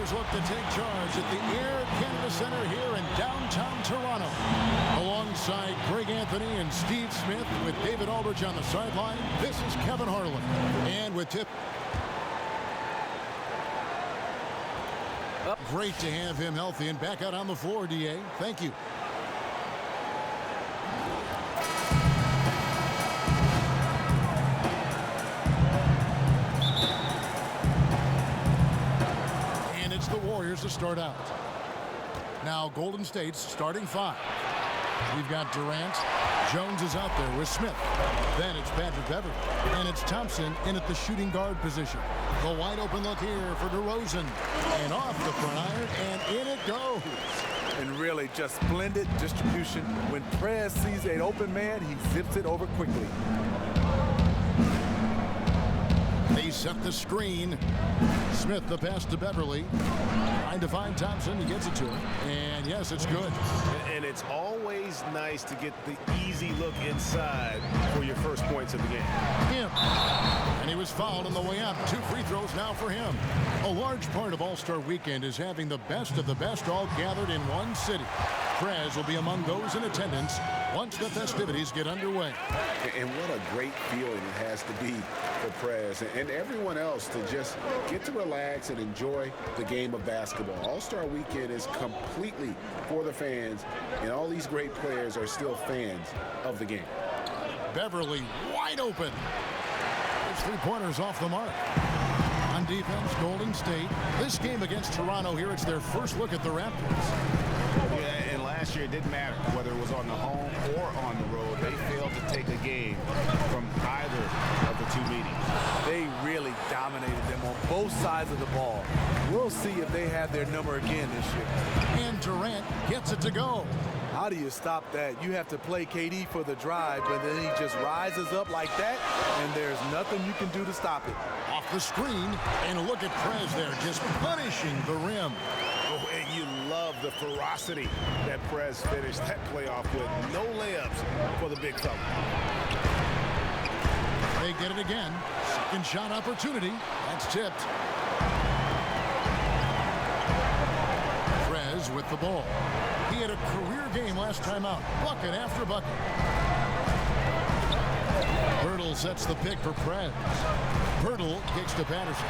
Raptors look to take charge at the Air Canada Center here in downtown Toronto. Alongside Greg Anthony and Steve Smith with David Aldridge on the sideline, this is Kevin Harlan. And with tip. Great to have him healthy and back out on the floor, DA. Thank you. And it's the Warriors to start out. Now Golden State's starting five. We've got Durant. Jones is out there with Smith. Then it's Patrick Beverley. And it's Thompson in at the shooting guard position. The wide open look here for DeRozan. And off the front iron, and in it goes. And really just splendid distribution. When Prez sees an open man, he zips it over quickly. They set the screen. Smith the pass to Beverley. Trying to find Thompson. He gets it to him. And yes, it's good. And it's always nice to get the easy look inside for your first points of the game. And he was fouled on the way up. 2 free throws now for him. A large part of All-Star Weekend is having the best of the best all gathered in one city. Prez will be among those in attendance once the festivities get underway. And what a great feeling it has to be for Prez and everyone else to just get to relax and enjoy the game of basketball. All-Star Weekend is completely for the fans, and all these great players are still fans of the game. Beverley wide open. There's 3-pointers off the mark. On defense, Golden State. This game against Toronto here, it's their first look at the Raptors. Yeah, and last year it didn't matter whether it was on the home or on the road. They failed to take a game from either of the two meetings. They really dominated them on both sides of the ball. We'll see if they have their number again this year. And Durant gets it to go. How do you stop that? You have to play KD for the drive, but then he just rises up like that, and there's nothing you can do to stop it. Off the screen, and look at Prez there, just punishing the rim. Oh, and you love the ferocity that Prez finished that playoff with. No layups for the big fella. They get it again. Second shot opportunity. That's tipped. Prez with the ball. He had a career game last time out. Bucket after bucket. Hurdle sets the pick for Prez. Hurdle kicks to Patterson.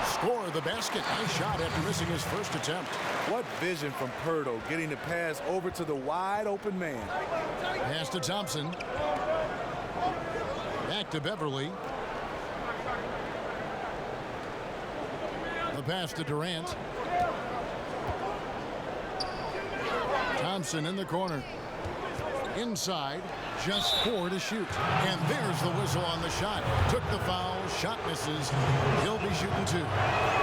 Score the basket. Nice shot after missing his first attempt. What vision from Hurdle, getting the pass over to the wide open man. Pass to Thompson. Back to Beverley. The pass to Durant. Thompson in the corner. Inside, just 4 to shoot. And there's the whistle on the shot. Took the foul, shot misses. He'll be shooting 2.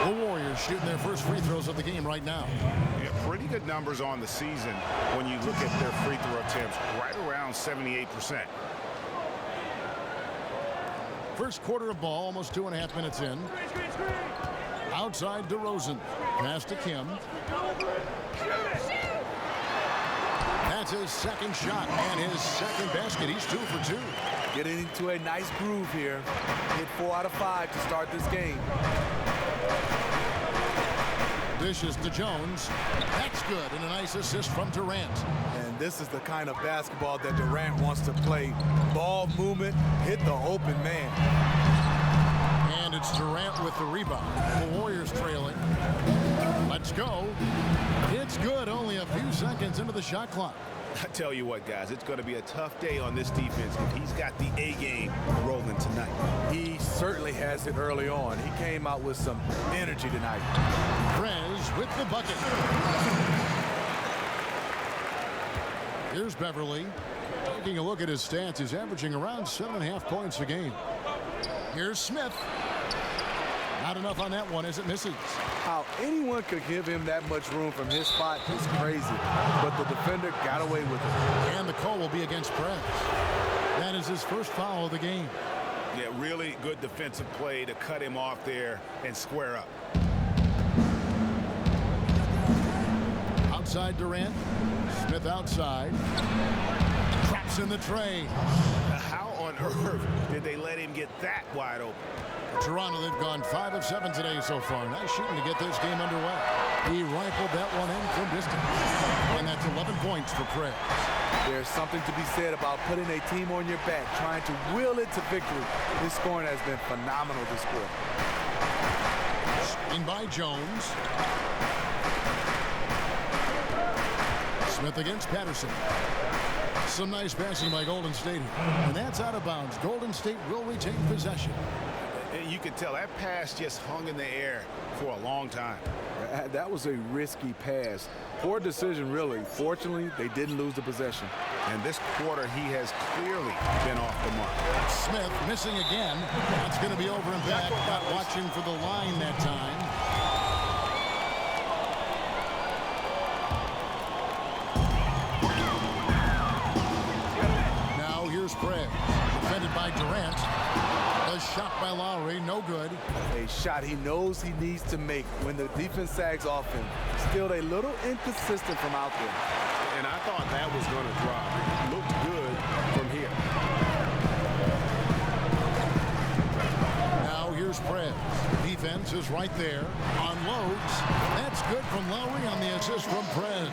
The Warriors shooting their first free throws of the game right now. Yeah, pretty good numbers on the season when you look at their free throw attempts, right around 78%. First quarter of ball, almost 2.5 minutes in. Outside DeRozan. Pass to Kim. That's his second shot and his second basket. He's 2 for 2. Getting into a nice groove here. Hit 4 out of 5 to start this game. Dishes to Jones. That's good, and a nice assist from Durant. And this is the kind of basketball that Durant wants to play. Ball movement, hit the open man. And it's Durant with the rebound. The Warriors trailing. Let's go. It's good, only a few seconds into the shot clock. I tell you what, guys, it's going to be a tough day on this defense if he's got the A game rolling tonight. He certainly has it early on. He came out with some energy tonight. Prez with the bucket. Here's Beverley. Taking a look at his stats, he's averaging around 7.5 points a game. Here's Smith. Not enough on that one as it misses. How anyone could give him that much room from his spot is crazy, but the defender got away with it. And the call will be against Prez. That is his first foul of the game. Yeah, really good defensive play to cut him off there and square up. Outside Durant. Smith outside. Traps in the tray. How on earth did they let him get that wide open? Toronto, they've gone 5 of 7 today so far. Nice shooting to get this game underway. He rifled that one in from distance. And that's 11 points for Prez. There's something to be said about putting a team on your back, trying to will it to victory. His scoring has been phenomenal this quarter. Screen by Jones. Smith against Patterson. Some nice passing by Golden State here. And that's out of bounds. Golden State will retain possession. You could tell that pass just hung in the air for a long time. That was a risky pass. Poor decision, really. Fortunately, they didn't lose the possession. And this quarter, he has clearly been off the mark. Smith missing again. That's going to be over and back. Not watching for the line that time. Now here's Prez. Defended by Durant. A shot by Lowry, no good. A shot he knows he needs to make when the defense sags off him. Still a little inconsistent from out there. And I thought that was going to drop. It looked good from here. Now here's Prez. Defense is right there. Unloads. That's good from Lowry on the assist from Prez.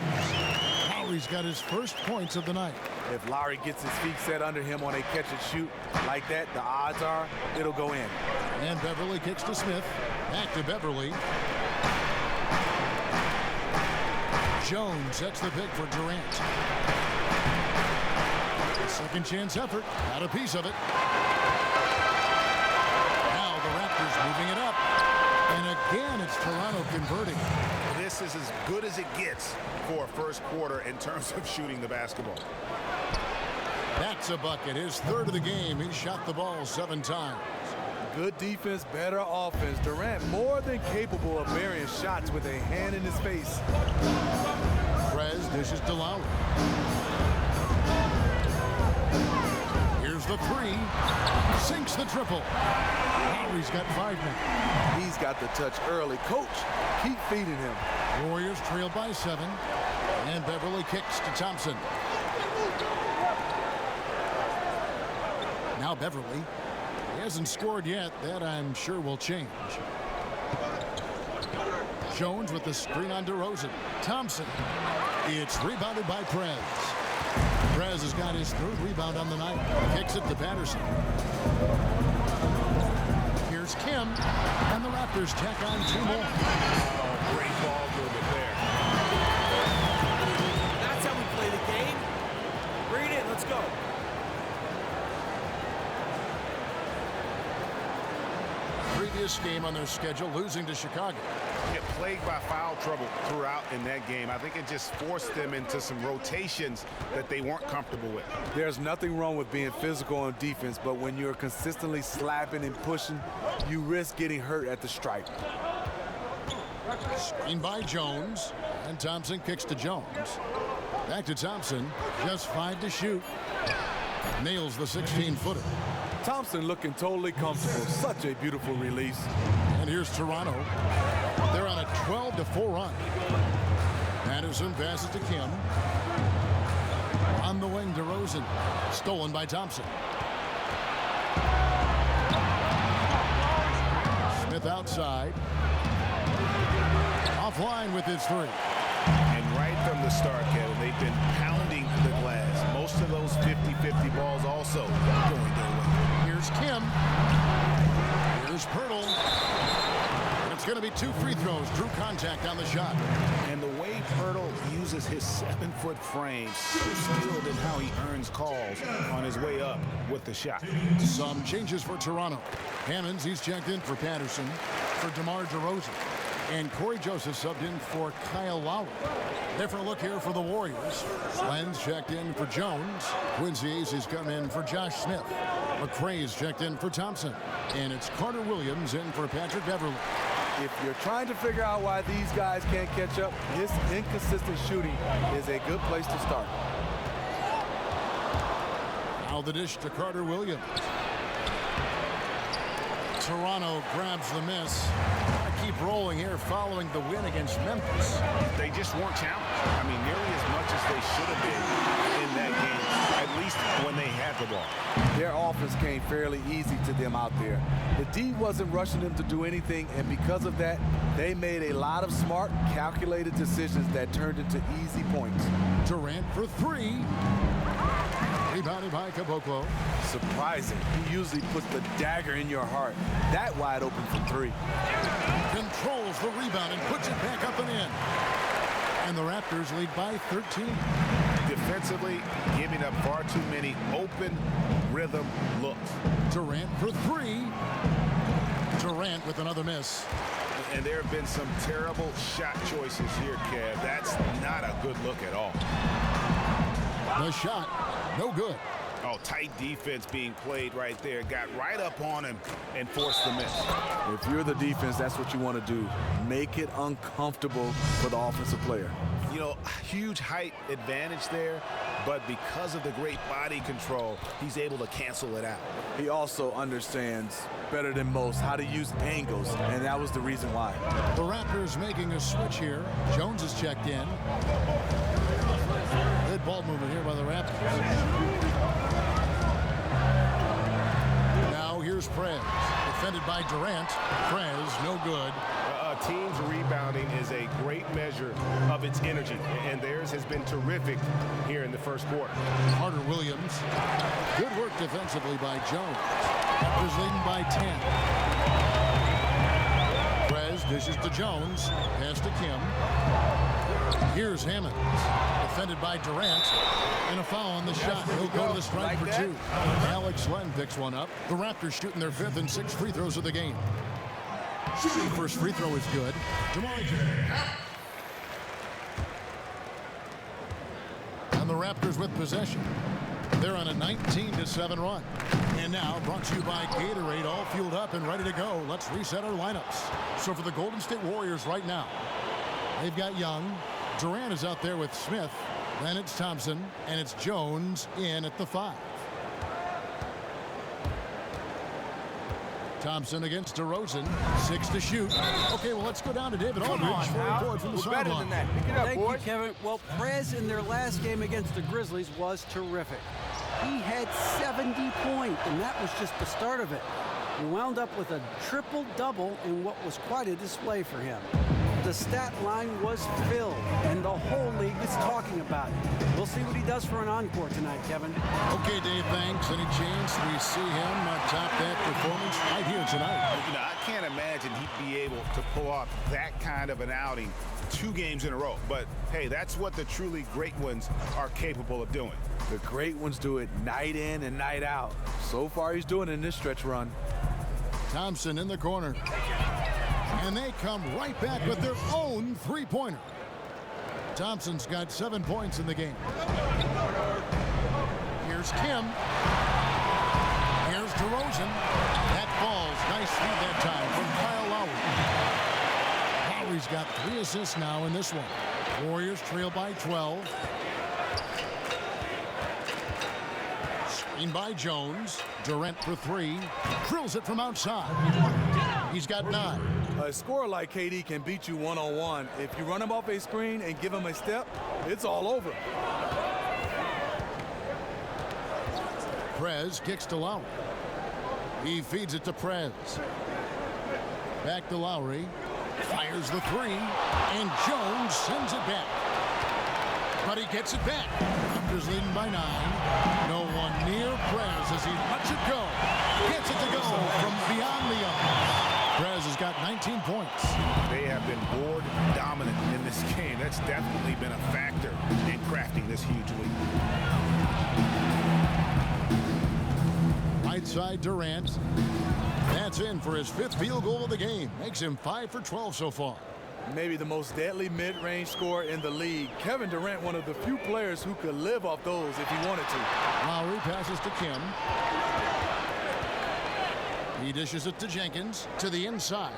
Lowry's got his first points of the night. If Lowry gets his feet set under him on a catch and shoot like that, the odds are it'll go in. And Beverly kicks to Smith. Back to Beverly. Jones sets the pick for Durant. Second chance effort. Got a piece of it. Now the Raptors moving it up. And again, it's Toronto converting. This is as good as it gets for a first quarter in terms of shooting the basketball. That's a bucket. His third of the game. He shot the ball 7 times. Good defense, better offense. Durant more than capable of burying shots with a hand in his face. Prez dishes to Lowry. Here's the three. Sinks the triple. Lowry's got 5 now. He's got the touch early. Coach, keep feeding him. Warriors trail by 7. And Beverly kicks to Thompson. Now Beverly. He hasn't scored yet. That, I'm sure, will change. Jones with the screen on DeRozan. Thompson. It's rebounded by Prez. Prez has got his 3rd rebound on the night. Kicks it to Patterson. Here's Kim. And the Raptors tack on 2 more. Oh, great ball movement there. That's how we play the game. Bring it in. Let's go. Previous game on their schedule, losing to Chicago. Get plagued by foul trouble throughout in that game. I think it just forced them into some rotations that they weren't comfortable with. There's nothing wrong with being physical on defense, but when you're consistently slapping and pushing, you risk getting hurt at the stripe. Screen by Jones. And Thompson kicks to Jones. Back to Thompson. Just 5 to shoot. Nails the 16-footer. Thompson looking totally comfortable. Such a beautiful release. And here's Toronto. They're on a 12-4 run. Anderson passes to Kim. On the wing, DeRozan. Stolen by Thompson. Smith outside. Offline with his 3. And right from the start, Kevin, they've been pounding the glass. Most of those 50-50 balls also going their way. Here's Kim. Here's Pirtle. And it's going to be 2 free throws. Drew contact on the shot. And the way Pirtle uses his 7-foot frame, so skilled in how he earns calls on his way up with the shot. Some changes for Toronto. Hammonds, he's checked in for Patterson. For DeMar DeRozan. And Corey Joseph subbed in for Kyle Lowry. Different look here for the Warriors. Lenz checked in for Jones. Quincy Ace has come in for Josh Smith. McRae's checked in for Thompson. And it's Carter Williams in for Patrick Beverly. If you're trying to figure out why these guys can't catch up, this inconsistent shooting is a good place to start. Now the dish to Carter Williams. Toronto grabs the miss. Keep rolling here following the win against Memphis. They just weren't challenged. I mean, nearly as much as they should have been in that game. I least when they had the ball. Their offense came fairly easy to them out there. The D wasn't rushing them to do anything, and because of that, they made a lot of smart, calculated decisions that turned into easy points. Durant for three. Rebounded by Caboclo. Surprising. He usually puts the dagger in your heart. That wide open from three. Controls the rebound and puts it back up and in. And the Raptors lead by 13. Defensively, giving up far too many open rhythm looks. Durant for three. Durant with another miss. And there have been some terrible shot choices here, Kev. That's not a good look at all. The shot, no good. Oh, tight defense being played right there. Got right up on him and forced the miss. If you're the defense, that's what you want to do. Make it uncomfortable for the offensive player. You know, huge height advantage there, but because of the great body control, he's able to cancel it out. He also understands better than most how to use angles, and that was the reason why. The Raptors making a switch here. Jones is checked in. Good ball movement here by the Raptors. Now here's Prez, defended by Durant. Prez, no good. A team's rebounding is a great measure of its energy, and theirs has been terrific here in the first quarter. Carter Williams. Good work defensively by Jones. Raptors leading by 10. Prez dishes to Jones. Pass to Kim. Here's Hammonds. Defended by Durant. And a foul on the shot. He'll go to the strike for two. Alex Len picks one up. The Raptors shooting their fifth and sixth free throws of the game. First free throw is good. And the Raptors with possession. They're on a 19-7 run. And now brought to you by Gatorade, all fueled up and ready to go. Let's reset our lineups. So for the Golden State Warriors right now, they've got Young. Durant is out there with Smith. Then it's Thompson, and it's Jones in at the 5. Thompson against DeRozan. 6 to shoot. Okay, well, let's go down to David Aldridge for a report from the sideline. Thank you, Kevin. Well, Prez in their last game against the Grizzlies was terrific. He had 70 points, and that was just the start of it. He wound up with a triple-double in what was quite a display for him. The stat line was filled, and the whole league is talking about it. We'll see what he does for an encore tonight, Kevin. Okay, Dave, thanks. Any chance we see him top that performance right here tonight? You know, I can't imagine he'd be able to pull off that kind of an outing 2 games in a row. But, hey, that's what the truly great ones are capable of doing. The great ones do it night in and night out. So far, he's doing it in this stretch run. Thompson in the corner. And they come right back with their own three-pointer. Thompson's got 7 points in the game. Here's Kim. Here's DeRozan. That falls. Nice feed that time from Kyle Lowry. Lowry's got 3 assists now in this one. Warriors trail by 12. Screen by Jones. Durant for 3. Drills it from outside. He's got 9. A scorer like KD can beat you one-on-one. If you run him off a screen and give him a step, it's all over. Prez kicks to Lowry. He feeds it to Prez. Back to Lowry. Fires the 3. And Jones sends it back. But he gets it back. Raptors leading by 9. No one near Prez as he lets it go. Gets it to go from beyond the arc. Prez has got 19 points. They have been board dominant in this game. That's definitely been a factor in crafting this huge lead. Right side Durant. That's in for his 5th field goal of the game. Makes him 5 for 12 so far. Maybe the most deadly mid-range scorer in the league. Kevin Durant, one of the few players who could live off those if he wanted to. Lowry passes to Kim. He dishes it to Jenkins to the inside.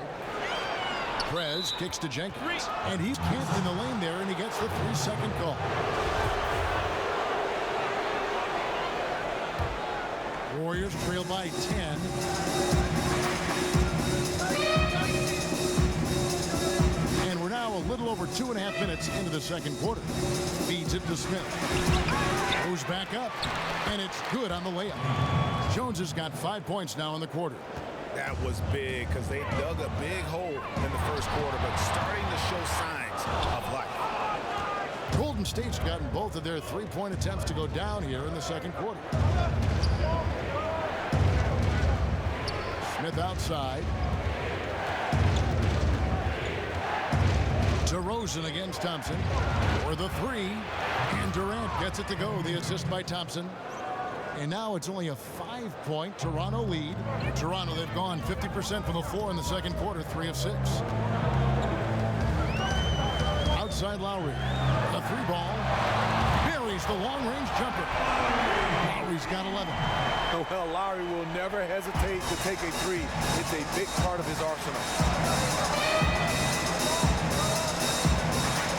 Prez kicks to Jenkins. And he's camped in the lane there, and he gets the 3-second call. Warriors trail by 10. And we're now little over 2.5 minutes into the second quarter. Feeds it to Smith. Goes back up, and it's good on the layup. Jones has got 5 points now in the quarter. That was big because they dug a big hole in the first quarter, but starting to show signs of life. Golden State's gotten both of their three-point attempts to go down here in the second quarter. Smith outside. DeRozan against Thompson for the three, and Durant gets it to go. The assist by Thompson. And now it's only a 5-point Toronto lead. Toronto, they've gone 50% from the floor in the second quarter, 3 of 6. Outside Lowry, the three ball, buries the long-range jumper. Lowry's got 11. Well, Lowry will never hesitate to take a three. It's a big part of his arsenal.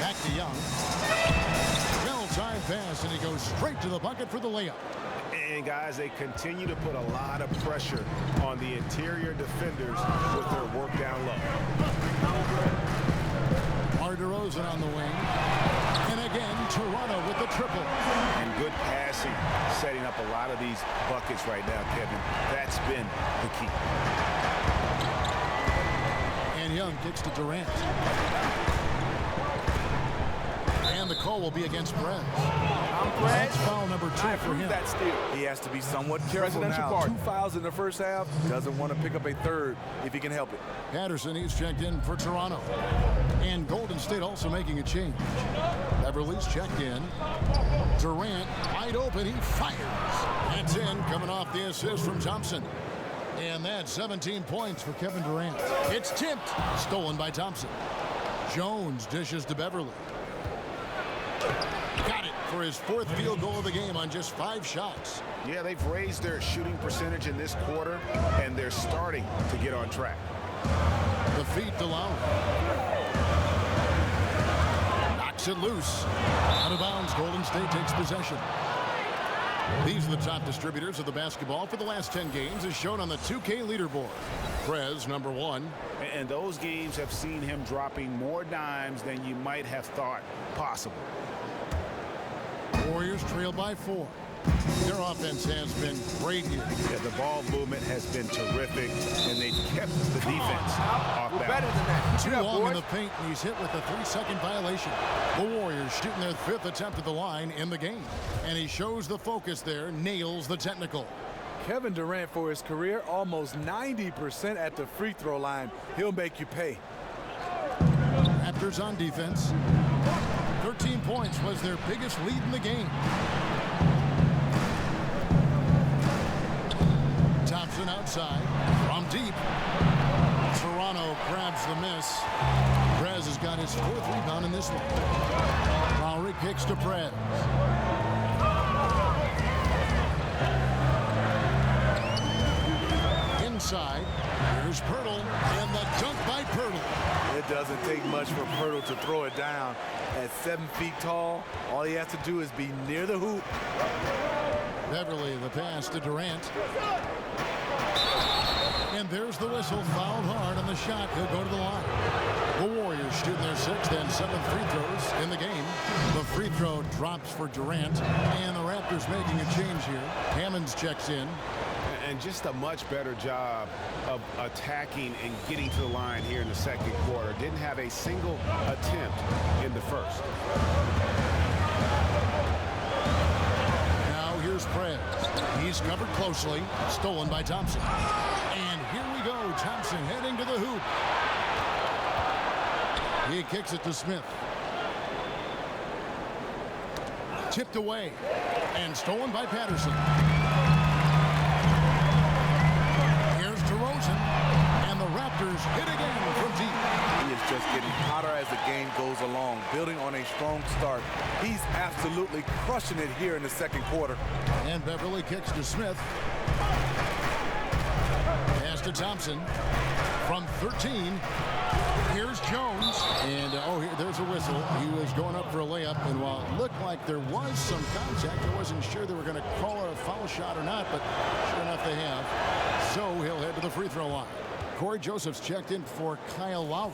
Back to Young. Well-timed pass, and he goes straight to the bucket for the layup. And guys, they continue to put a lot of pressure on the interior defenders with their work down low. DeRozan on the wing. And again, Toronto with the triple. And good passing, setting up a lot of these buckets right now, Kevin. That's been the key. And Young kicks to Durant. And the call will be against Prez. That's foul number 2 for him. That steal. He has to be somewhat careful now. 2 fouls in the first half. Doesn't want to pick up a third if he can help it. Patterson, he's checked in for Toronto. And Golden State also making a change. Beverly's checked in. Durant wide open. He fires. That's in, coming off the assist from Thompson. And that's 17 points for Kevin Durant. It's tipped. Stolen by Thompson. Jones dishes to Beverly. Got it for his 4th field goal of the game on just 5 shots. Yeah, they've raised their shooting percentage in this quarter, and they're starting to get on track. The feed to Lowry. Knocks it loose. Out of bounds, Golden State takes possession. These are the top distributors of the basketball for the last 10 games as shown on the 2K leaderboard. Prez, number 1. And those games have seen him dropping more dimes than you might have thought possible. Warriors trail by 4. Their offense has been great here. Yeah, the ball movement has been terrific, and they've kept the defense off balance. Better than that. Too long in the paint, and he's hit with a 3-second violation. The Warriors shooting their 5th attempt at the line in the game. And he shows the focus there, nails the technical. Kevin Durant, for his career, almost 90% at the free throw line. He'll make you pay. Raptors on defense. 13 points was their biggest lead in the game. Thompson outside from deep. Toronto grabs the miss. Prez has got his 4th rebound in this one. Lowry kicks to Prez. Inside, here's Pirtle, and the dunk by Pirtle. It doesn't take much for Pirtle to throw it down. At 7 feet tall, all he has to do is be near the hoop. Beverly, the pass to Durant. And there's the whistle, fouled hard on the shot. He'll go to the line. The Warriors shooting their 6th and 7th free throws in the game. The free throw drops for Durant, and the Raptors making a change here. Hammonds checks in. And just a much better job of attacking and getting to the line here in the second quarter. Didn't have a single attempt in the first. Now here's Prez. He's covered closely. Stolen by Thompson. And here we go. Thompson heading to the hoop. He kicks it to Smith. Tipped away. And stolen by Patterson. And the Raptors hit again from deep. He is just getting hotter as the game goes along, building on a strong start. He's absolutely crushing it here in the second quarter. And Beverly kicks to Smith. Pass to Thompson. From 13, here's Jones. And, there's a whistle. He was going up for a layup, and while it looked like there was some contact, I wasn't sure they were going to call it a foul shot or not, but sure enough they have. So he'll head to the free throw line. Corey Joseph's checked in for Kyle Lowry.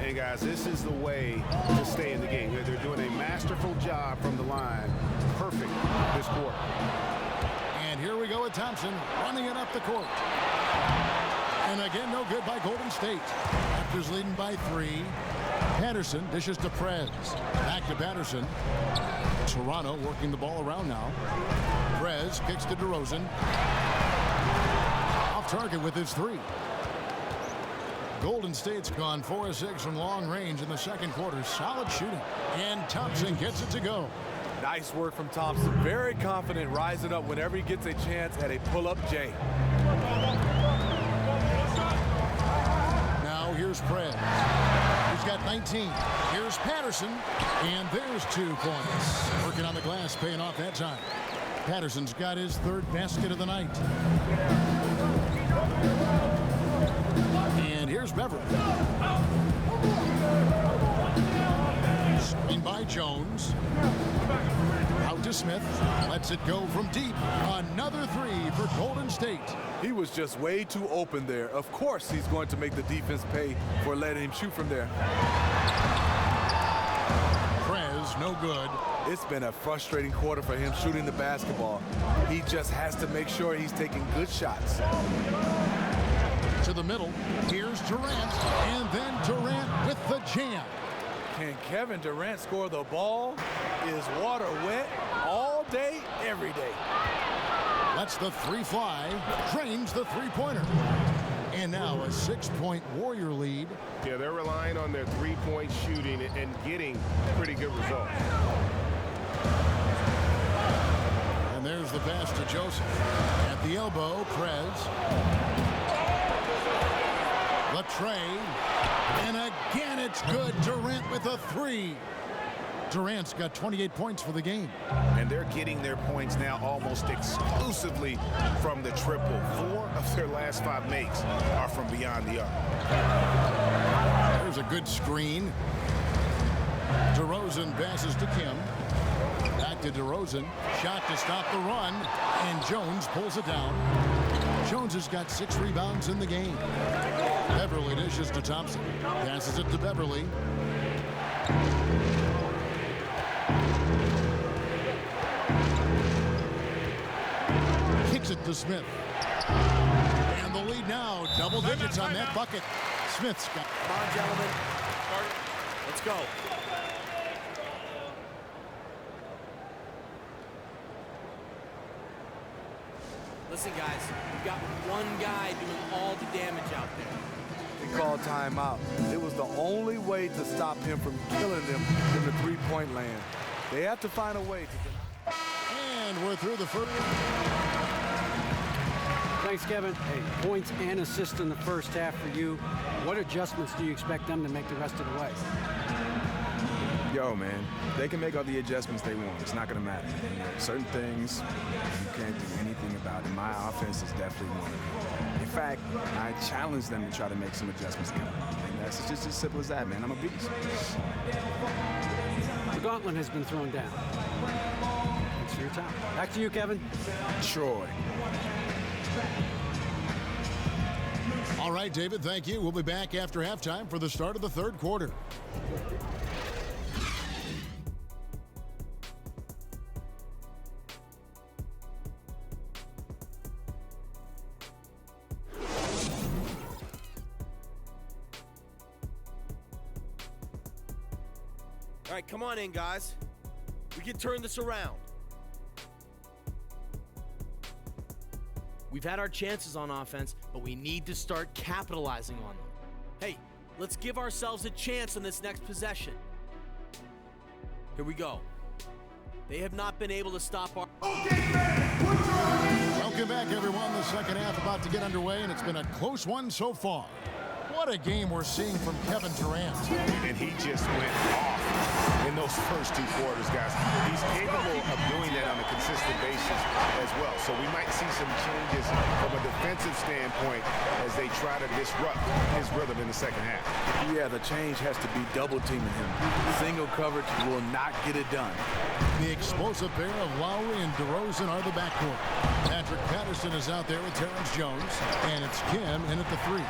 And guys, this is the way to stay in the game. They're doing a masterful job from the line. Perfect this quarter. And here we go with Thompson running it up the court. And again, no good by Golden State. Raptors leading by 3. Patterson dishes to Prez. Back to Patterson. Toronto working the ball around now. Prez kicks to DeRozan. Off target with his 3. Golden State's gone 4 of 6 from long range in the second quarter. Solid shooting. And Thompson gets it to go. Nice work from Thompson. Very confident rising up whenever he gets a chance at a pull-up J. Now here's Prez. He's got 19. Here's Patterson. And there's 2 points. Working on the glass, paying off that time. Patterson's got his 3rd basket of the night. And here's Beverly. Screen by Jones. Out to Smith. Lets it go from deep. Another 3 for Golden State. He was just way too open there. Of course he's going to make the defense pay for letting him shoot from there. Prez, no good. It's been a frustrating quarter for him shooting the basketball. He just has to make sure he's taking good shots. To the middle. Here's Durant. And then Durant with the jam. Can Kevin Durant score the ball? Is water wet all day, every day? Lets the 3 fly. Drains the 3-pointer. And now a 6-point Warrior lead. Yeah, they're relying on their 3-point shooting and getting pretty good results. And there's the pass to Joseph. At the elbow, Prez. Latrey. And again, it's good. Durant with a 3. Durant's got 28 points for the game. And they're getting their points now almost exclusively from the triple. 4 of their last 5 makes are from beyond the arc. There's a good screen. DeRozan passes to Kim. Back to DeRozan. Shot to stop the run. And Jones pulls it down. Jones has got 6 rebounds in the game. Beverly dishes to Thompson. Passes it to Beverly. Kicks it to Smith. And the lead now, double digits on that bucket. Smith's got. Come on, gentlemen. Let's go. Listen, guys, we've got one guy doing all the damage out there. They called timeout. It was the only way to stop him from killing them in the 3-point land. They have to find a way to. And we're through the first. Thanks, Kevin. Hey, points and assists in the first half for you. What adjustments do you expect them to make the rest of the way? Yo, man, they can make all the adjustments they want. It's not going to matter. Certain things you can't do anything about, and my offense is definitely one of them. In fact, I challenge them to try to make some adjustments. And that's just as simple as that, man. I'm a beast. The gauntlet has been thrown down. Thanks for your time. Back to you, Kevin. Troy. All right, David, thank you. We'll be back after halftime for the start of the 3rd quarter. All right, come on in, guys. We can turn this around. We've had our chances on offense, but we need to start capitalizing on them. Hey, let's give ourselves a chance on this next possession. Here we go. They have not been able to stop our... Welcome back, everyone. The second half about to get underway, and it's been a close one so far. What a game we're seeing from Kevin Durant. And he just went off in those first first two quarters, guys. He's capable of doing that on a consistent basis as well. So we might see some changes from a defensive standpoint as they try to disrupt his rhythm in the second half. Yeah, the change has to be double teaming him. Single coverage will not get it done. The explosive pair of Lowry and DeRozan are the backcourt. Patrick Patterson is out there with Terrence Jones, and it's Kim in at the 3.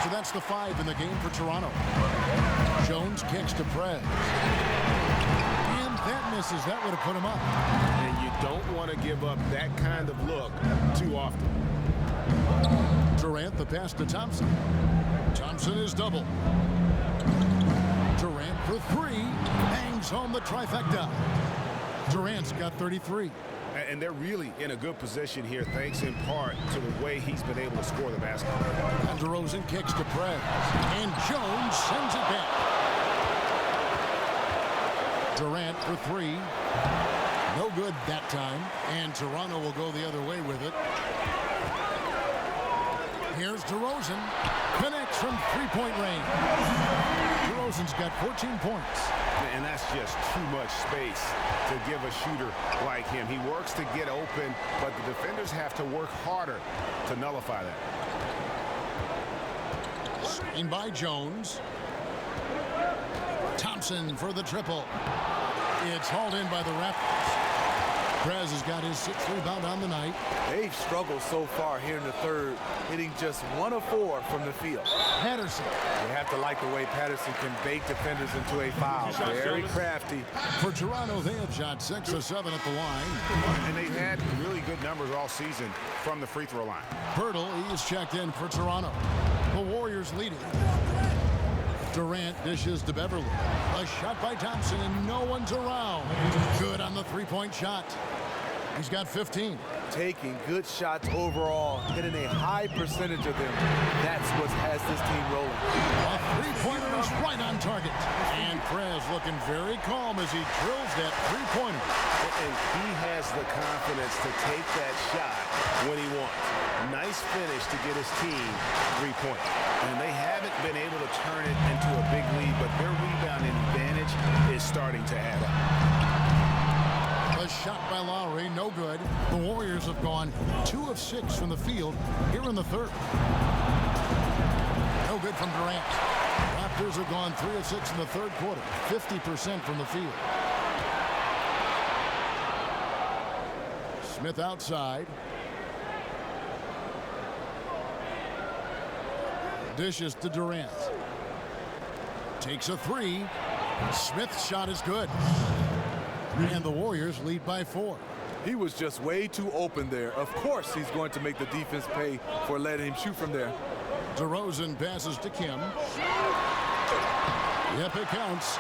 So that's the 5 in the game for Toronto. Jones kicks to Prez. And that misses. That would have put him up. And you don't want to give up that kind of look too often. Durant, the pass to Thompson. Thompson is double. Durant for 3. Hangs home the trifecta. Durant's got 33. And they're really in a good position here, thanks in part to the way he's been able to score the basketball. And DeRozan kicks to Prez. And Jones sends it back. Durant for 3. No good that time. And Toronto will go the other way with it. Here's DeRozan. Connects from three-point range. DeRozan's got 14 points. And that's just too much space to give a shooter like him. He works to get open, but the defenders have to work harder to nullify that. Screen by Jones. Thompson for the triple. It's hauled in by the Raptors. Prez has got his 6th rebound on the night. They've struggled so far here in the third, hitting just 1 of 4 from the field. Patterson. You have to like the way Patterson can bake defenders into a foul. Very crafty. For Toronto, they have shot 6 of 7 at the line. And they've had really good numbers all season from the free throw line. Pirtle, he is checked in for Toronto. The Warriors leading. Durant dishes to Beverly. A shot by Thompson, and no one's around. Good on the three-point shot. He's got 15. Taking good shots overall, hitting a high percentage of them. That's what has this team rolling. A three-pointer is right on target. And Prez looking very calm as he drills that three-pointer. And he has the confidence to take that shot when he wants. Nice finish to get his team 3 points. And they haven't been able to turn it into a big lead, but their rebounding advantage is starting to add up. A shot by Lowry, no good. The Warriors have gone 2 of 6 from the field here in the third. No good from Durant. Raptors have gone 3 of 6 in the third quarter, 50% from the field. Smith outside. Dishes to Durant. Takes a 3. Smith's shot is good. And the Warriors lead by 4. He was just way too open there. Of course he's going to make the defense pay for letting him shoot from there. DeRozan passes to Kim. Yep, it counts.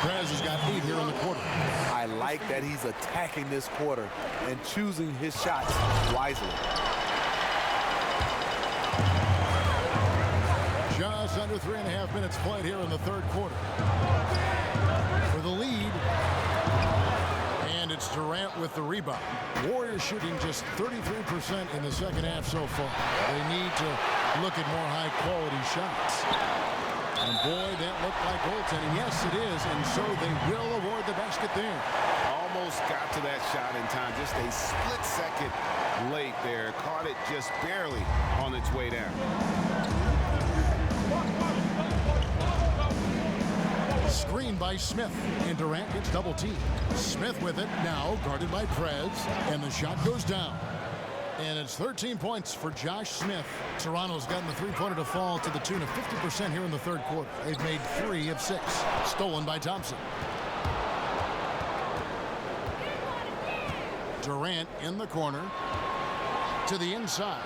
Prez has got 8 here in the quarter. I like that he's attacking this quarter and choosing his shots wisely. Just under 3.5 minutes played here in the third quarter. For the lead. And it's Durant with the rebound. Warriors shooting just 33% in the second half so far. They need to look at more high-quality shots. And boy, that looked like goaltending. Yes, it is. And so they will award the basket there. Almost got to that shot in time. Just a split second late there. Caught it just barely on its way down. Screen by Smith, and Durant gets double teamed. Smith with it now, guarded by Prez, and the shot goes down. And it's 13 points for Josh Smith. Toronto's gotten the three-pointer to fall to the tune of 50% here in the third quarter. They've made 3 of 6. Stolen by Thompson. Durant in the corner. To the inside.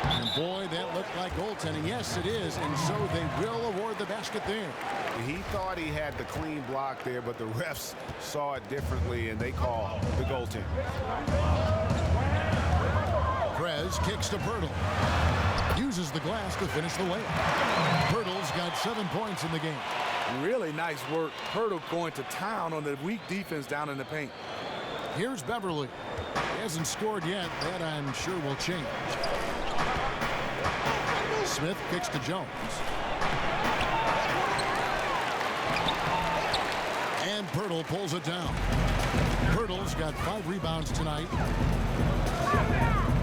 And boy, that looked like goaltending. Yes, it is. And so they will award the basket there. He thought he had the clean block there, but the refs saw it differently, and they call the goaltending. Prez kicks to Pirtle. Uses the glass to finish the layup. Pirtle's got 7 points in the game. Really nice work. Pirtle going to town on the weak defense down in the paint. Here's Beverly. He hasn't scored yet. That I'm sure will change. Smith kicks to Jones. And Hurdle pulls it down. Hurdle's got 5 rebounds tonight.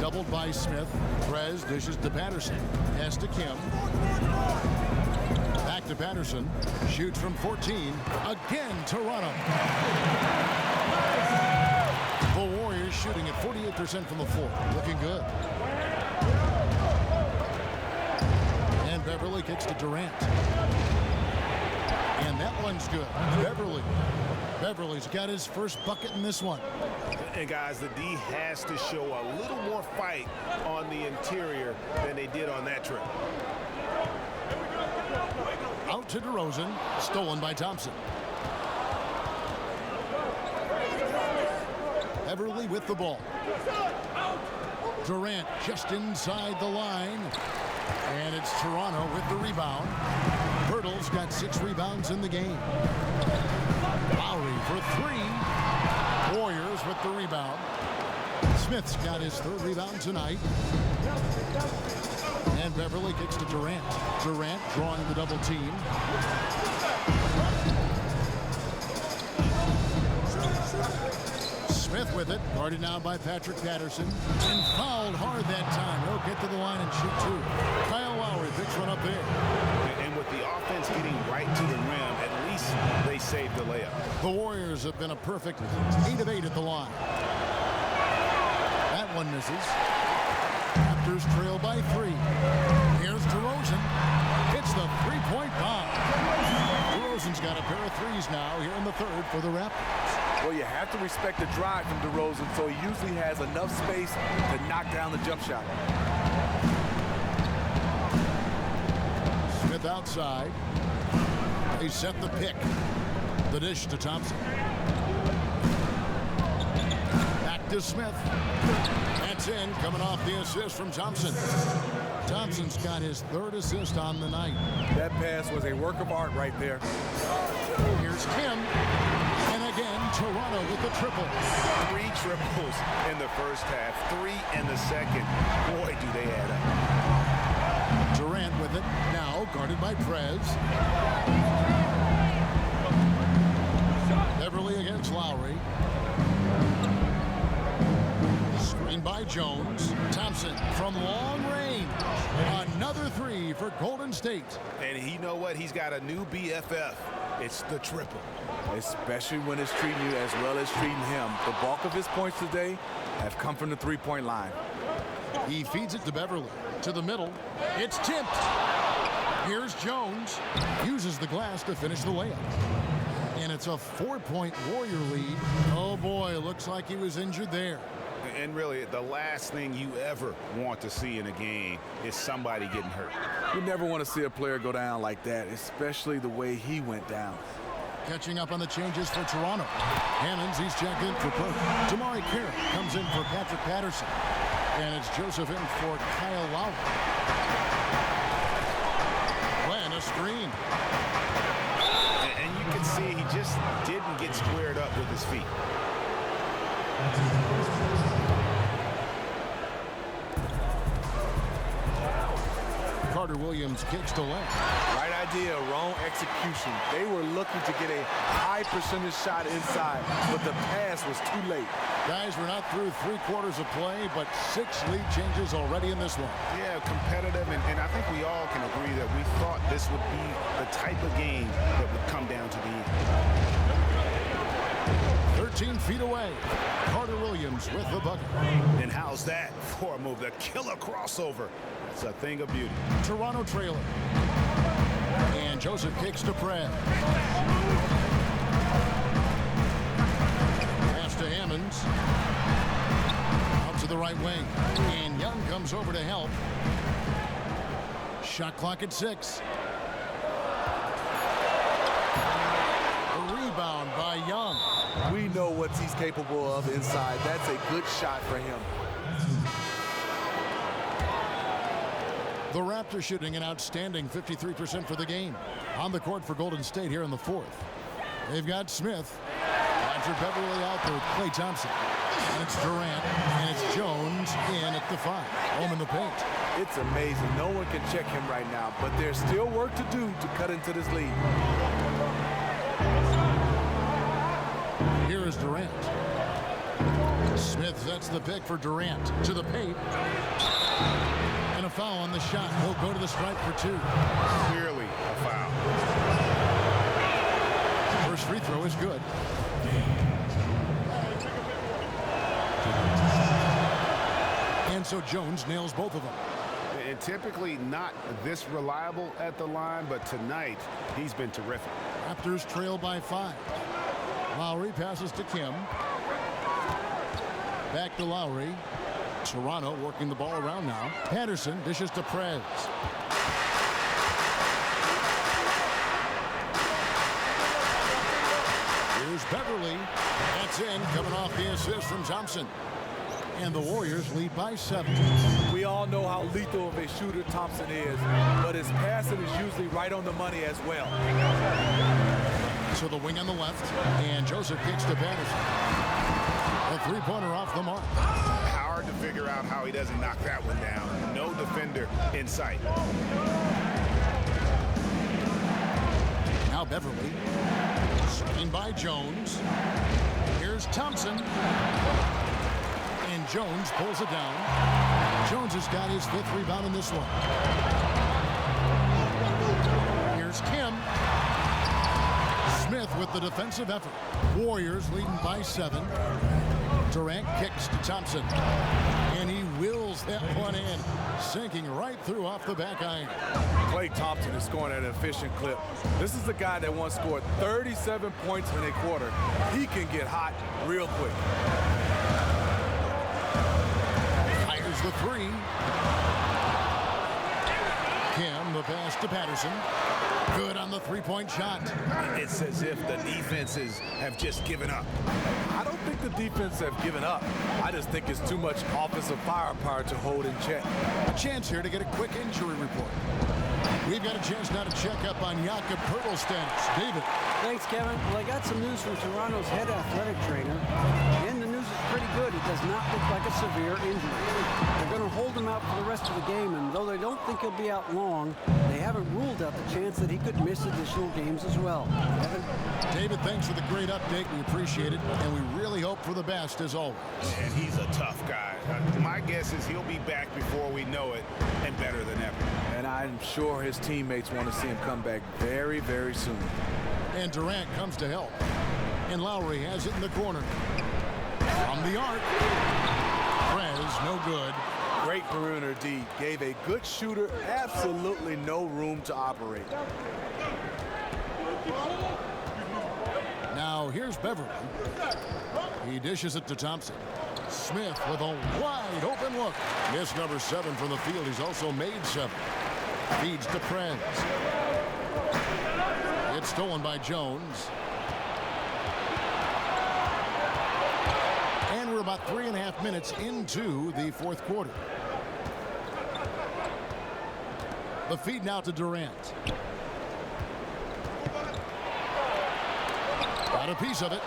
Doubled by Smith. Prez dishes to Patterson. Pass to Kim. Back to Patterson. Shoots from 14. Again, Toronto. The Warriors shooting at 48% from the floor. Looking good. And Beverly kicks to Durant. And that one's good. Beverly's got his first bucket in this one. And guys, the D has to show a little more fight on the interior than they did on that trip. Out to DeRozan, stolen by Thompson. Beverly with the ball. Durant just inside the line. And it's Toronto with the rebound. Hurdle's got 6 rebounds in the game. Lowry for 3. Warriors with the rebound. Smith's got his 3rd rebound tonight. And Beverly kicks to Durant. Durant drawing the double team. Smith with it, guarded now by Patrick Patterson, and fouled hard that time. He'll get to the line and shoot 2. Kyle Lowry picks one up there. And with the offense getting right to the rim, at least they saved the layup. The Warriors have been a perfect 8 of 8 at the line. That one misses. Raptors trail by 3. Here's DeRozan. Hits the 3-point bomb. DeRozan's got a pair of 3s now here in the 3rd for the Raptors. Well, you have to respect the drive from DeRozan, so he usually has enough space to knock down the jump shot. Smith outside. They set the pick. The dish to Thompson. Back to Smith. That's in, coming off the assist from Thompson. Thompson's got his 3rd assist on the night. That pass was a work of art right there. Here's Kim. And again, Toronto with the triple. 3 triples in the first half, 3 in the second. Boy, do they add up. Durant with it, now guarded by Prez. Beverly against Lowry. Screen by Jones. Thompson from long range. Another 3 for Golden State. And you know what? He's got a new BFF. It's the triple. Especially when it's treating you as well as treating him. The bulk of his points today have come from the 3-point line. He feeds it to Beverly. To the middle. It's tipped. Here's Jones. Uses the glass to finish the layup. And it's a 4-point Warrior lead. Oh boy, looks like he was injured there. And really, the last thing you ever want to see in a game is somebody getting hurt. You never want to see a player go down like that, especially the way he went down. Catching up on the changes for Toronto. Hammonds, he's checked in for Perk. Tamari Carey comes in for Patrick Patterson. And it's Joseph in for Kyle Lowry. Glenn, a screen. And you can see he just didn't get squared up with his feet. Carter Williams kicks to left. Right idea, wrong execution. They were looking to get a high percentage shot inside, but the pass was too late. Guys, we're not through 3 quarters of play, but 6 lead changes already in this one. Yeah, competitive, and I think we all can agree that we thought this would be the type of game that would come down to the end. 13 feet away. Carter Williams with the bucket. And how's that for a move? The killer crossover. It's a thing of beauty. Toronto trailer. And Joseph kicks to Prez. Pass to Hammonds. Out to the right wing. And Young comes over to help. Shot clock at 6. A rebound by Young. We know what he's capable of inside. That's a good shot for him. The Raptors shooting an outstanding 53% for the game. On the court for Golden State here in the 4th. They've got Smith. Patrick Beverly out there with Klay Thompson. And it's Durant. And it's Jones in at the 5. Home in the paint. It's amazing. No one can check him right now, but there's still work to do to cut into this lead. Here is Durant. Smith sets the pick for Durant to the paint. And a foul on the shot. He'll go to the stripe for 2. Clearly a foul. First free throw is good. And so Jones nails both of them. And typically not this reliable at the line, but tonight he's been terrific. Raptors trail by 5. Lowry passes to Kim. Back to Lowry. Toronto working the ball around now. Patterson dishes to Prez. Here's Beverly. That's in, coming off the assist from Thompson. And the Warriors lead by 7. We all know how lethal of a shooter Thompson is, but his passing is usually right on the money as well. So the wing on the left, and Joseph kicks to Patterson. A three-pointer off the mark. Hard to figure out how he doesn't knock that one down. No defender in sight. Now Beverly. Screen by Jones. Here's Thompson. And Jones pulls it down. Jones has got his 5th rebound in this one. Here's Kim. Smith with the defensive effort. Warriors leading by 7. Durant kicks to Thompson. And he wills that one in. Sinking right through off the back iron. Klay Thompson is scoring at an efficient clip. This is the guy that once scored 37 points in a quarter. He can get hot real quick. Fires the 3. Kim, the pass to Patterson. Good on the three-point shot. It's as if the defenses have just given up. I don't think the defense have given up. I just think it's too much offensive firepower to hold in check. A chance here to get a quick injury report. We've got a chance now to check up on Jakob Poeltl's status. David. Thanks, Kevin. Well, I got some news from Toronto's head athletic trainer, and the news is pretty good. It does not look like a severe injury. They're going to hold him out for the rest of the game, and though they don't think he'll be out long, they haven't ruled out the chance that he could miss additional games as well. Kevin? David, thanks for the great update. We appreciate it, and we really hope for the best as always. And he's a tough guy. My guess is he'll be back before we know it, and better than ever. And I'm sure his teammates want to see him come back very, very soon. And Durant comes to help. And Lowry has it in the corner. From the arc. Prez, no good. Great perimeter D. Gave a good shooter absolutely no room to operate. Now here's Beverly. He dishes it to Thompson. Smith with a wide open look. Miss number 7 from the field. He's also made 7. Feeds to Prez. It's stolen by Jones. And we're about 3.5 minutes into the 4th quarter. The feed now to Durant. Got a piece of it.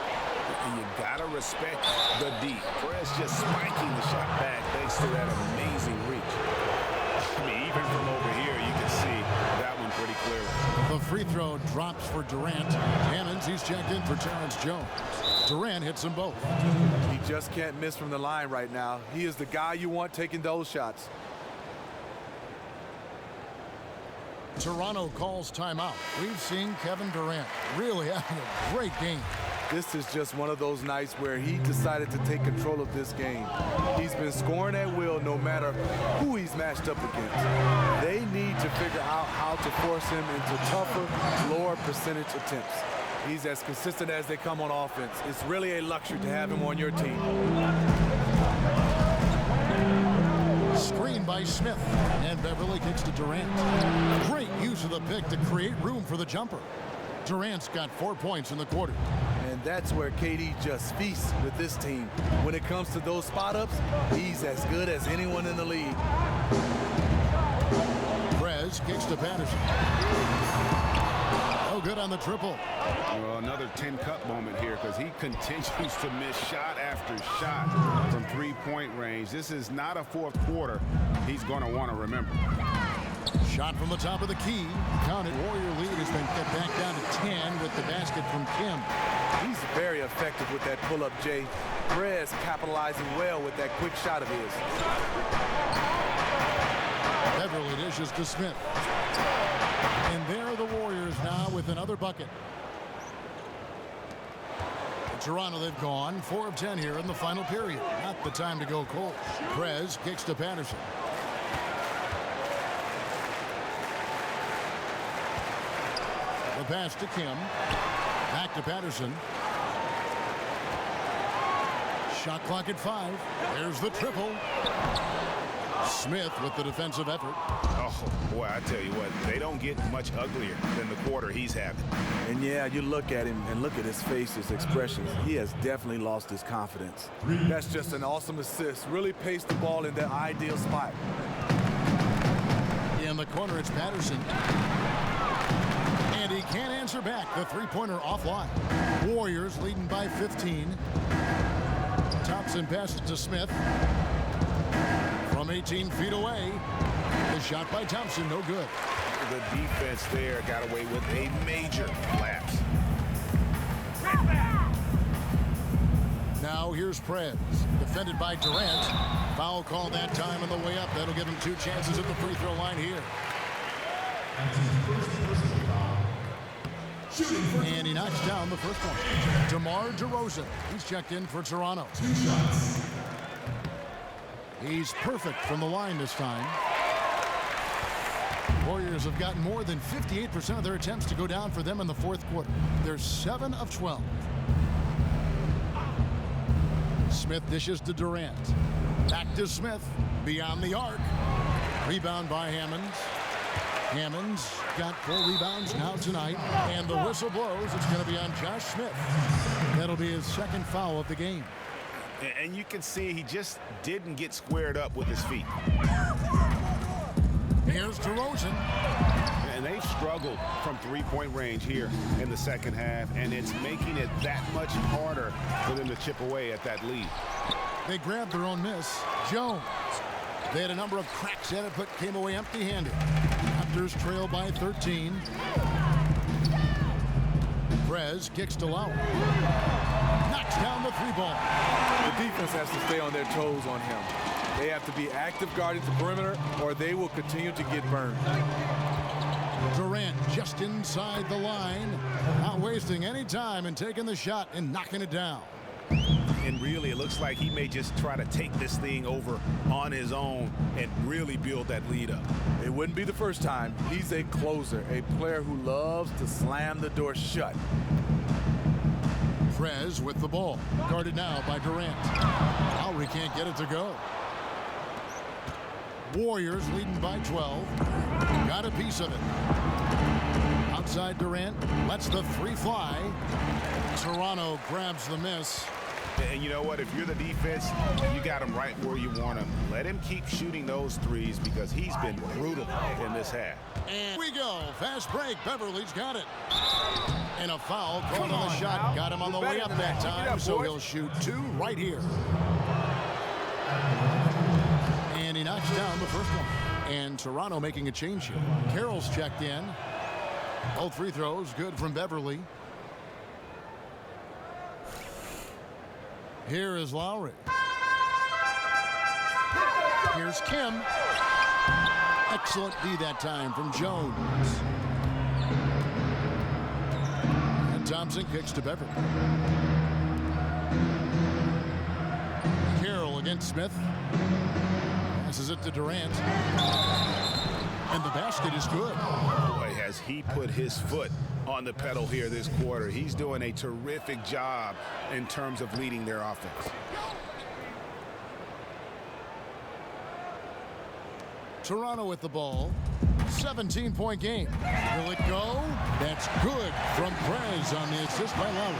And you gotta respect the D. Prez just spiking the shot back thanks to that amazing reach. I mean, even from over here, you can see that one pretty clearly. The free throw drops for Durant. Hammonds, he's checked in for Terrence Jones. Durant hits them both. He just can't miss from the line right now. He is the guy you want taking those shots. Toronto calls timeout. We've seen Kevin Durant really having a great game. This is just one of those nights where he decided to take control of this game. He's been scoring at will no matter who he's matched up against. They need to figure out how to force him into tougher, lower percentage attempts. He's as consistent as they come on offense. It's really a luxury to have him on your team. Screen by Smith. And Beverly kicks to Durant. Great use of the pick to create room for the jumper. Durant's got 4 points in the quarter. And that's where KD just feasts with this team. When it comes to those spot-ups, he's as good as anyone in the league. Prez kicks to Patterson. Oh, good on the triple. Well, another 10-cup moment here because he continues to miss shot after shot from three-point range. This is not a 4th quarter he's going to want to remember. Shot from the top of the key. Counted. Warrior lead has been cut back down to 10 with the basket from Kim. He's very effective with that pull-up, Jay. Prez capitalizing well with that quick shot of his. Beverly dishes to Smith. And there are the Warriors now with another bucket. Toronto, they've gone 4 of 10 here in the final period. Not the time to go cold. Prez kicks to Patterson. The pass to Kim. Back to Patterson. Shot clock at 5. There's the triple. Smith with the defensive effort. Oh, boy, I tell you what, they don't get much uglier than the quarter he's having. And yeah, you look at him and look at his face, his expressions. He has definitely lost his confidence. That's just an awesome assist. Really paced the ball in the ideal spot. In the corner, it's Patterson. And he can't answer back. The three-pointer offline. Warriors leading by 15. Thompson passes to Smith. From 18 feet away. The shot by Thompson, no good. The defense there got away with a major lapse. Now here's Prez. Defended by Durant. Foul call that time on the way up. That'll give him 2 chances at the free throw line here. And he knocks down the first one. DeMar DeRozan. He's checked in for Toronto. 2 shots. He's perfect from the line this time. Warriors have gotten more than 58% of their attempts to go down for them in the fourth quarter. They're 7 of 12. Smith dishes to Durant. Back to Smith. Beyond the arc. Rebound by Hammonds. Hammonds got 4 rebounds now tonight. And the whistle blows. It's going to be on Josh Smith. That'll be his second foul of the game. And you can see he just didn't get squared up with his feet. Here's DeRozan. And they've struggled from three-point range here in the second half, and it's making it that much harder for them to chip away at that lead. They grabbed their own miss. Jones. They had a number of cracks at it, but came away empty-handed. Raptors trail by 13. Prez kicks to Lowry. Knocks down the 3-ball. The defense has to stay on their toes on him. They have to be active guarding the perimeter, or they will continue to get burned. Durant just inside the line, not wasting any time and taking the shot and knocking it down. And really, it looks like he may just try to take this thing over on his own and really build that lead up. It wouldn't be the first time. He's a closer, a player who loves to slam the door shut. Prez with the ball, guarded now by Durant. Lowry can't get it to go. Warriors leading by 12. Got a piece of it. Outside Durant, lets the 3 fly. Toronto grabs the miss. And you know what? If you're the defense, you got him right where you want him. Let him keep shooting those threes because he's been brutal in this half. And we go. Fast break. Beverly's got it. And a foul called on the shot. Got him on the way up that time, so he'll shoot 2 right here. And he knocks down the first one. And Toronto making a change here. Carroll's checked in. Both free throws good from Beverly. Here is Lowry. Here's Kim. Excellent D that time from Jones. And Thompson kicks to Beverly. Carroll against Smith. Passes it to Durant. And the basket is good. Boy, has he put his foot on the pedal here this quarter. He's doing a terrific job in terms of leading their offense. Toronto with the ball. 17-point game. Will it go? That's good from Prez on the assist by Lowry.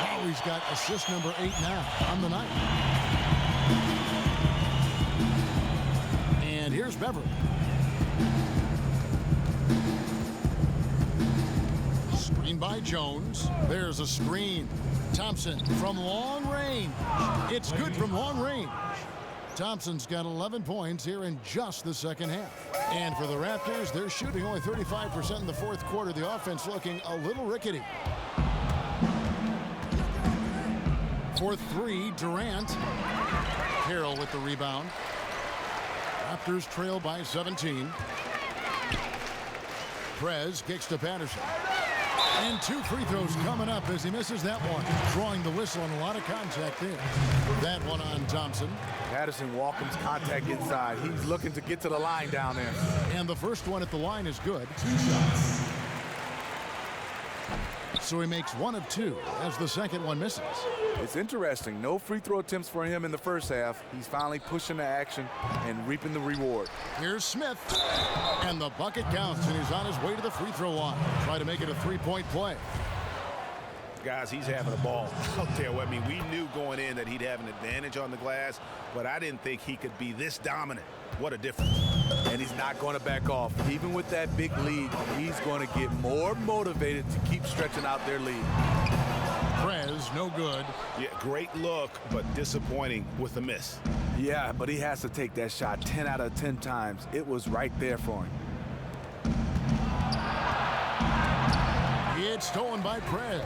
Lowry's got assist number 8 now on the night. And here's Beverly. Screen by Jones. There's a screen. Thompson from long range. It's good from long range. Thompson's got 11 points here in just the second half. And for the Raptors, they're shooting only 35% in the fourth quarter. The offense looking a little rickety. For three, Durant. Carroll with the rebound. Raptors trail by 17. Prez kicks to Patterson. And two free throws coming up as he misses that one. Drawing the whistle on a lot of contact there. That one on Thompson. Patterson welcomes contact inside. He's looking to get to the line down there. And the first one at the line is good. So he makes one of two as the second one misses. It's interesting. No free throw attempts for him in the first half. He's finally pushing the action and reaping the reward. Here's Smith. And the bucket counts, and he's on his way to the free throw line. Try to make it a three-point play. Guys, he's having a ball out there. I mean, we knew going in that he'd have an advantage on the glass, but I didn't think he could be this dominant. What a difference. And he's not going to back off. Even with that big lead, he's going to get more motivated to keep stretching out their lead. Prez, no good. Yeah, great look, but disappointing with a miss. Yeah, but he has to take that shot 10 out of 10 times. It was right there for him. It's stolen by Prez.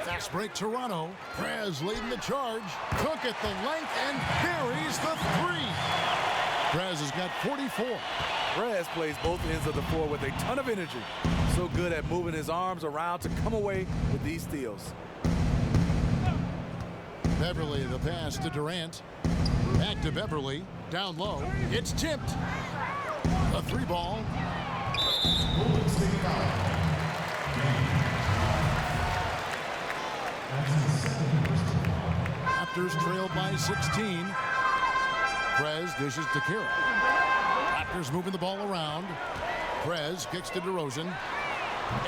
Fast break Toronto. Prez leading the charge. Took it the length and carries the three. Prez has got 44. Prez plays both ends of the floor with a ton of energy. So good at moving his arms around to come away with these steals. Beverly the pass to Durant. Back to Beverly. Down low. It's tipped. A three ball. Raptors trail by 16. Prez dishes to Carroll. Raptors moving the ball around. Prez kicks to DeRozan.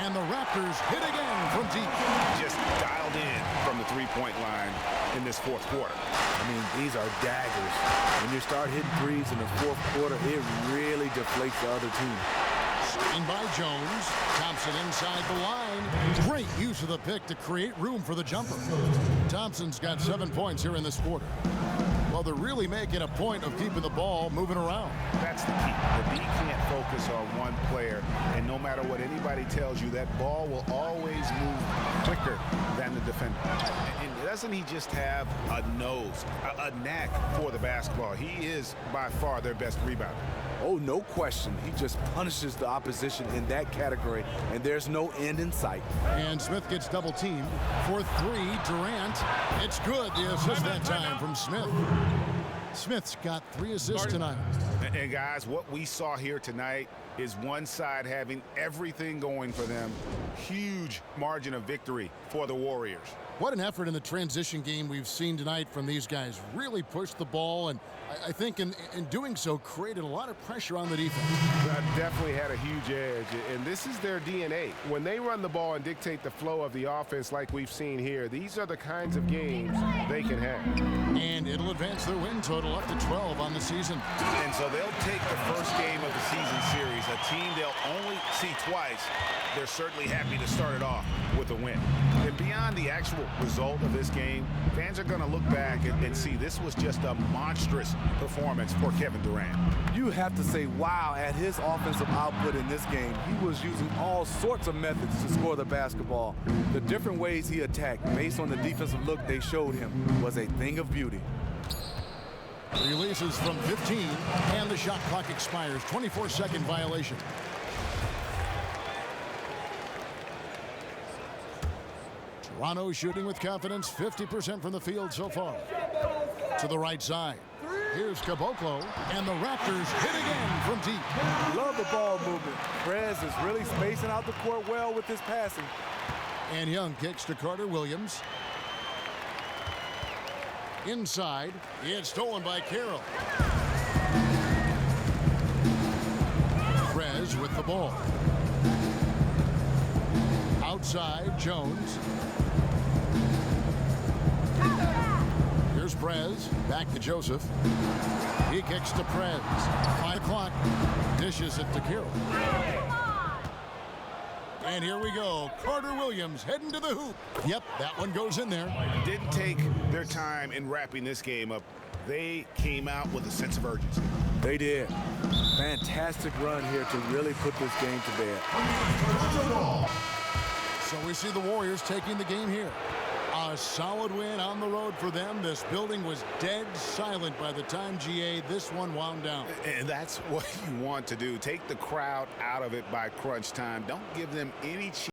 And the Raptors hit again from deep. Just dialed in from the three-point line in this fourth quarter. I mean, these are daggers. When you start hitting threes in the fourth quarter, it really deflates the other team. Screen by Jones. Thompson inside the line. Great use of the pick to create room for the jumper. Thompson's got 7 points here in this quarter. Well, they're really making a point of keeping the ball moving around. That's the key. The D can't focus on one player, and no matter what anybody tells you, that ball will always move quicker than the defender. And doesn't he just have a nose, a knack for the basketball? He is by far their best rebounder. Oh, no question. He just punishes the opposition in that category, and there's no end in sight. And Smith gets double teamed. For three, Durant. It's good. The assist that time from Smith. Smith's got 3 assists tonight. And guys, what we saw here tonight is one side having everything going for them. Huge margin of victory for the Warriors. What an effort in the transition game we've seen tonight from these guys. Really pushed the ball, and I think in doing so created a lot of pressure on the defense. That definitely had a huge edge, and this is their DNA. When they run the ball and dictate the flow of the offense like we've seen here, these are the kinds of games they can have. And it'll advance their win total up to 12 on the season. And so they'll take the first game of the season series, a team they'll only see twice. They're certainly happy to start it off with a win. And beyond the actual result of this game, fans are going to look back and see this was just a monstrous performance for Kevin Durant. You have to say, wow, at his offensive output in this game, he was using all sorts of methods to score the basketball. The different ways he attacked based on the defensive look they showed him was a thing of beauty. Releases from 15, and the shot clock expires. 24-second violation. Toronto shooting with confidence, 50% from the field so far. To the right side. Here's Caboclo, and the Raptors hit again from deep. Love the ball movement. Prez is really spacing out the court well with his passing. And Young kicks to Carter Williams. Inside, it's stolen by Carroll. Prez with the ball. Outside, Jones. Here's Prez, back to Joseph. He kicks to Prez. 5 o'clock, dishes it to Carroll. And here we go. Carter Williams heading to the hoop. Yep, that one goes in there. Didn't take their time in wrapping this game up. They came out with a sense of urgency. They did. Fantastic run here to really put this game to bed. So we see the Warriors taking the game here. A A solid win on the road for them. This building was dead silent by the time, GA, this one wound down. And that's what you want to do. Take the crowd out of it by crunch time. Don't give them any chance.